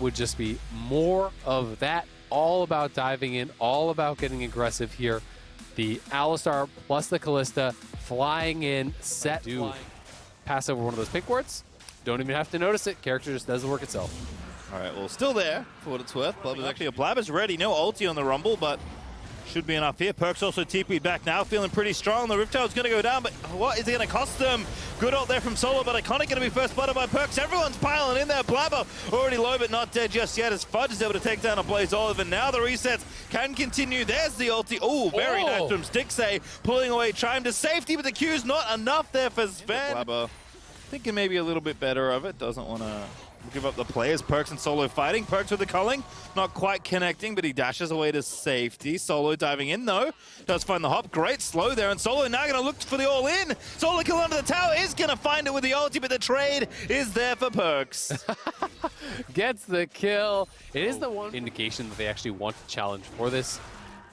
would just be more of that, all about diving in, all about getting aggressive here. The Alistar plus the Kalista flying in, set flying. Pass over one of those pink wards. Don't even have to notice it. Character just does the work itself. All right, well, still there for what it's worth. Blabber's actually a Blabber's ready. No ulti on the Rumble, but should be enough here. Perkz also TP'd back now, feeling pretty strong. The Rift Tower's going to go down, but what is it going to cost them? Good ult there from Solo, but Iconic going to be first spotted by Perkz. Everyone's piling in there. Blabber already low, but not dead just yet, as Fudge is able to take down a BlazeOlive, and now the resets can continue. There's the ulti. Oh, very nice from Stixxay, pulling away Chime to safety, but the Q's not enough there for Sven. Blabber thinking maybe a little bit better of it. Doesn't want to give up the players. Perkz and Solo fighting. Perkz with the culling, not quite connecting, but he dashes away to safety. Solo diving in though, does find the hop. Great slow there, and Solo now going to look for the all-in. Solo kill under the tower, is going to find it with the ulti, but the trade is there for Perkz. Gets the kill. It is the one indication that they actually want to challenge for this.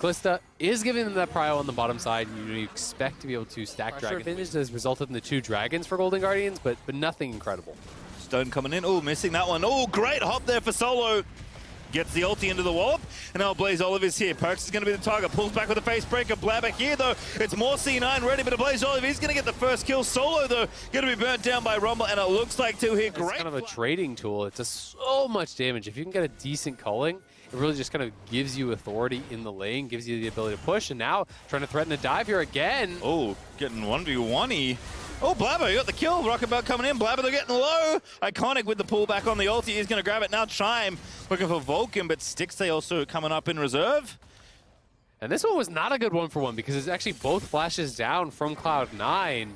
Kalista is giving them that prio on the bottom side. You expect to be able to stack dragon. Finish has resulted in the 2 dragons for Golden Guardians, but nothing incredible. Stone coming in. Oh, missing that one. Oh, great hop there for Solo. Gets the ulti into the wallop, and now BlazeOlive is here. Perkz is going to be the target. Pulls back with a face breaker. Blabber here, though. It's more C9 ready, but BlazeOlive is going to get the first kill. Solo, though, going to be burnt down by Rumble, and it looks like 2 here. Great. It's kind of a trading tool. It does so much damage. If you can get a decent culling, it really just kind of gives you authority in the lane, gives you the ability to push, and now trying to threaten a dive here again. Oh, getting 1v1-y. Oh, Blabber, you got the kill. Rocket Belt coming in. Blabber, they're getting low. Iconic with the pullback on the ulti. He's going to grab it now. Chime looking for Vulcan, but Stixxay also coming up in reserve. And this one was not a good 1-for-1 because it's actually both flashes down from Cloud9.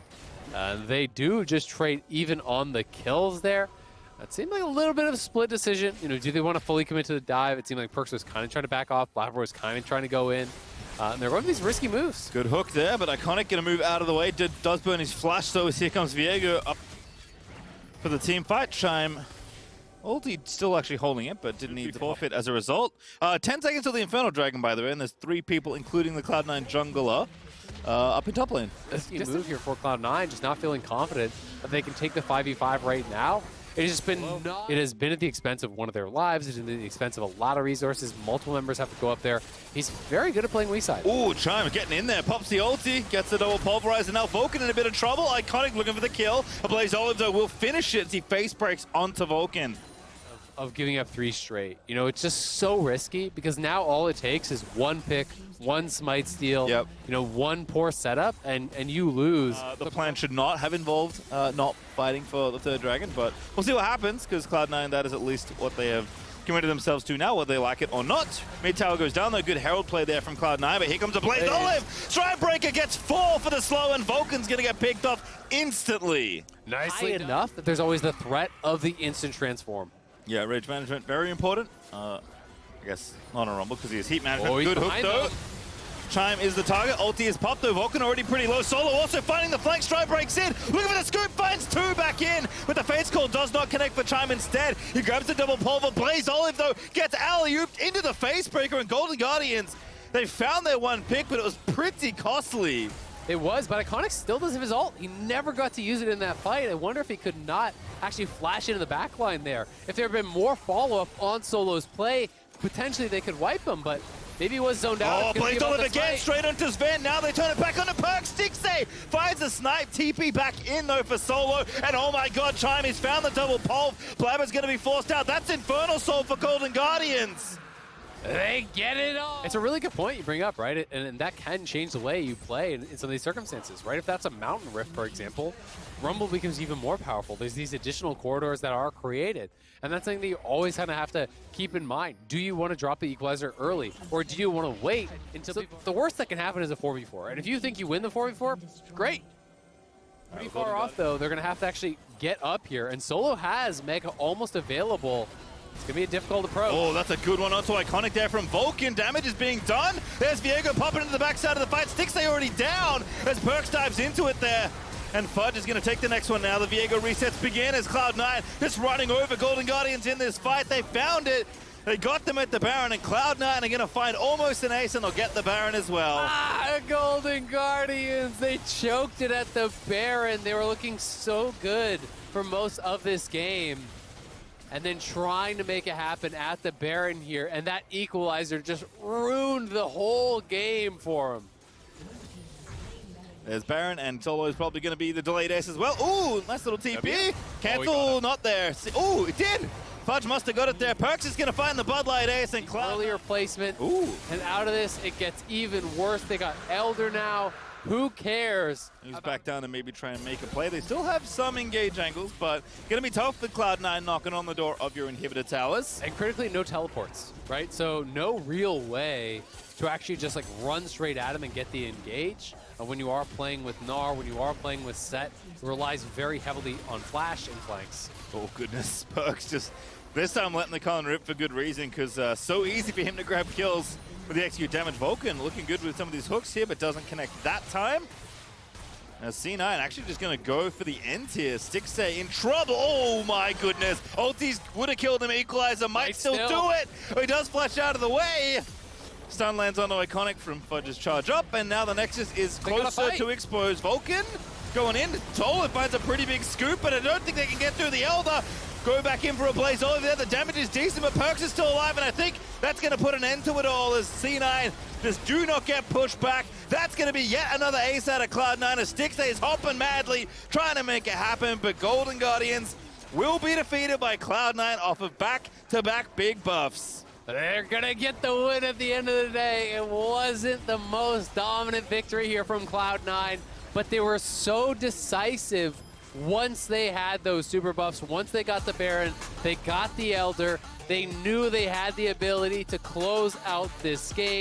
They do just trade even on the kills there. It seemed like a little bit of a split decision. You know, do they want to fully commit to the dive? It seemed like Perkz was kind of trying to back off. Blabber was kind of trying to go in. And they're going for these risky moves. Good hook there, but Iconic going to move out of the way. Does burn his flash, though, as here comes Viego up for the team fight. Chime ulti still actually holding it, but didn't need to forfeit as a result. 10 seconds till the Infernal Dragon, by the way, and there's 3 people, including the Cloud9 jungler, up in top lane. This move here for Cloud9, just not feeling confident that they can take the 5v5 right now. It has been it has been at the expense of one of their lives. It's been at the expense of a lot of resources. Multiple members have to go up there. He's very good at playing weak side. Ooh, Chime getting in there. Pops the ulti, gets the double pulverize, and now Vulcan in a bit of trouble. Iconic looking for the kill. BlazeOlive, though, will finish it as he face breaks onto Vulcan. Of giving up 3 straight. You know, it's just so risky because now all it takes is 1 pick, 1 smite steal, you know, 1 poor setup, and you lose. The plan should not have involved not fighting for the 3rd dragon, but we'll see what happens because Cloud9, that is at least what they have committed themselves to now, whether they like it or not. Mid tower goes down, though. Good Herald play there from Cloud9, but here comes a BlazeOlive. Stridebreaker gets 4 for the slow, and Vulcan's going to get picked off instantly. Nicely enough that there's always the threat of the instant transform. Yeah, rage management, very important. I guess not on Rumble because he has heat management. Oh, good hook, though. Chime is the target. Ulti is popped, though. Vulcan already pretty low. Solo also finding the flank. Stride breaks in. Looking for the scoop. Finds 2 back in. But the face call does not connect for Chime instead. He grabs the double pulver. BlazeOlive, though, gets alley-ooped into the face breaker. And Golden Guardians, they found their 1 pick, but it was pretty costly. It was, but Iconic still doesn't have his ult. He never got to use it in that fight. I wonder if he could not actually flash into the backline there. If there had been more follow-up on Solo's play, potentially they could wipe him, but maybe he was zoned out. Oh, BlazeOlive again, straight onto Sven. Now they turn it back onto Perkz. Stixxay finds a snipe. TP back in, though, for Solo. And oh my god, Chime, he's found the double pulve. Blabber's going to be forced out. That's Infernal Soul for Golden Guardians. They get it all. It's a really good point you bring up, right? And that can change the way you play in some of these circumstances, right? If that's a Mountain Rift, for example, Rumble becomes even more powerful. There's these additional corridors that are created. And that's something that you always kind of have to keep in mind. Do you want to drop the equalizer early? Or do you want to wait until the worst that can happen is a 4v4? And if you think you win the 4v4, great. Pretty far off, though. They're going to have to actually get up here. And Solo has Mega almost available. It's going to be a difficult approach. Oh, that's a good one onto Iconic there from Vulcan. Damage is being done. There's Viego popping into the backside of the fight. Stixxay already down as Perkz dives into it there. And Fudge is going to take the next one now. The Viego resets begin as Cloud9 just running over Golden Guardians in this fight. They found it. They got them at the Baron, and Cloud9 are going to find almost an ace, and they'll get the Baron as well. Golden Guardians, they choked it at the Baron. They were looking so good for most of this game. and then trying to make it happen at the Baron here, and that equalizer just ruined the whole game for him. There's Baron, and Solo is probably going to be the delayed ace as well. Ooh, nice little TP. Cancel, not there. Ooh, it did. Fudge must have got it there. Perkz is going to find the Bud Light ace, and Cloud. Earlier placement. Ooh. And out of this, it gets even worse. They got Elder now. Who cares? He's back down and maybe try and make a play. They still have some engage angles, but going to be tough for Cloud9 knocking on the door of your inhibitor towers. And critically, no teleports, right? So no real way to actually just like run straight at him and get the engage. When you are playing with Gnar, when you are playing with Set, it relies very heavily on flash and flanks. Oh goodness, Perkz just this time letting the Khan rip for good reason, because so easy for him to grab kills with the execute damage. Vulcan looking good with some of these hooks here, but doesn't connect that time. Now C9 actually just going to go for the end here. Stixxay in trouble. Oh my goodness. Ultis would have killed him. Equalizer might still do it. Oh, he does flash out of the way. Stun lands on the Iconic from Fudge's charge up, and now the Nexus is closer to expose. Vulcan going in. Toll finds a pretty big scoop, but I don't think they can get through the Elder. Go back in for a blaze over there. The damage is decent, but Perkz is still alive, and I think that's going to put an end to it all as C9 just do not get pushed back. That's going to be yet another ace out of Cloud9 as Stixxay is hopping madly, trying to make it happen, but Golden Guardians will be defeated by Cloud9 off of back-to-back big buffs. They're going to get the win at the end of the day. It wasn't the most dominant victory here from Cloud9, but they were so decisive once they had those super buffs. Once they got the Baron, they got the Elder. They knew they had the ability to close out this game.